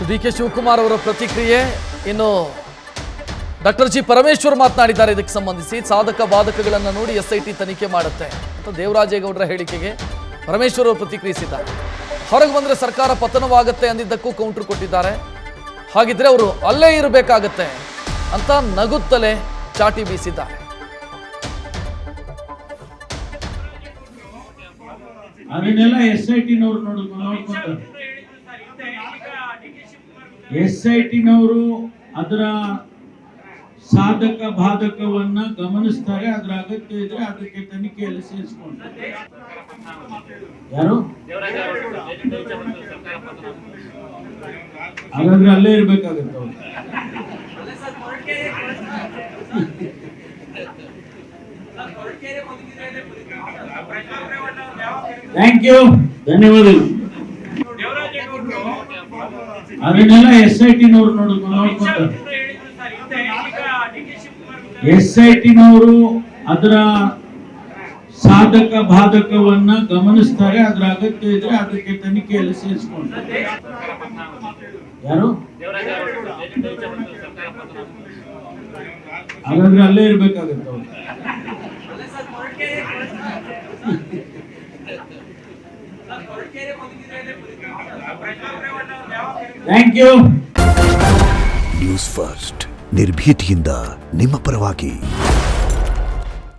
ಡಿ.ಕೆ. ಶಿವಕುಮಾರ್ ಅವರ ಪ್ರತಿಕ್ರಿಯೆ. ಇನ್ನು ಡಾಕ್ಟರ್ ಜಿ ಪರಮೇಶ್ವರ್ ಮಾತನಾಡಿದ್ದಾರೆ. ಇದಕ್ಕೆ ಸಂಬಂಧಿಸಿ ಸಾಧಕ ಬಾಧಕಗಳನ್ನು ನೋಡಿ ಎಸ್ಐಟಿ ತನಿಖೆ ಮಾಡುತ್ತೆ ಅಂತ ದೇವರಾಜೇಗೌಡರ ಹೇಳಿಕೆಗೆ ಪರಮೇಶ್ವರ್ ಅವರು ಪ್ರತಿಕ್ರಿಯಿಸಿದ್ದಾರೆ. ಹೊರಗೆ ಬಂದರೆ ಸರ್ಕಾರ ಪತನವಾಗುತ್ತೆ ಅಂದಿದ್ದಕ್ಕೂ ಕೌಂಟರ್ ಕೊಟ್ಟಿದ್ದಾರೆ. ಹಾಗಿದ್ರೆ ಅವರು ಅಲ್ಲೇ ಇರಬೇಕಾಗತ್ತೆ ಅಂತ ನಗುತ್ತಲೇ ಚಾಟಿ ಬೀಸಿದ್ದಾರೆ. ಅದನ್ನೆಲ್ಲ SIT-ನವರು ನೋಡ್ಕೊಂತಾರೆ. SIT-ನವರು ಅದರ ಸಾಧಕ ಬಾಧಕವನ್ನ ಗಮನಿಸ್ತಾರೆ. ಅದರ ಅಗತ್ಯ ಇದ್ರೆ ಅದಕ್ಕೆ ತನಿಖೆಯಲ್ಲಿ ಸೇರಿಸ್ಕೊಂಡ್ರೆ ಯಾರು ಹಾಗಾದ್ರೆ ಅಲ್ಲೇ ಇರ್ಬೇಕಾಗತ್ತೆ ಅವರು. ಥ್ಯಾಂಕ್ ಯು, ಧನ್ಯವಾದಗಳು. ಅದನ್ನೆಲ್ಲ SIT-ನವರು ನೋಡ್ಕೊಂತಾರೆ. SIT-ನವರು ಅದರ ಸಾಧಕ ಬಾಧಕವನ್ನ ಗಮನಿಸ್ತಾರೆ. ಅದರ ಅಗತ್ಯ ಇದ್ರೆ ಅದಕ್ಕೆ ತನಿಖೆಯಲ್ಲಿ ಸೇರಿಸ್ಕೊಂಡ್ರೆ ಯಾರು ಹಾಗಾದ್ರೆ ಅಲ್ಲೇ ಇರ್ಬೇಕಾಗತ್ತೆ ಅವರು. Thank you. ನ್ಯೂಸ್ ಫಸ್ಟ್ ನಿರ್ಭೀತಿಯಿಂದ ನಿಮ್ಮ ಪರವಾಗಿ.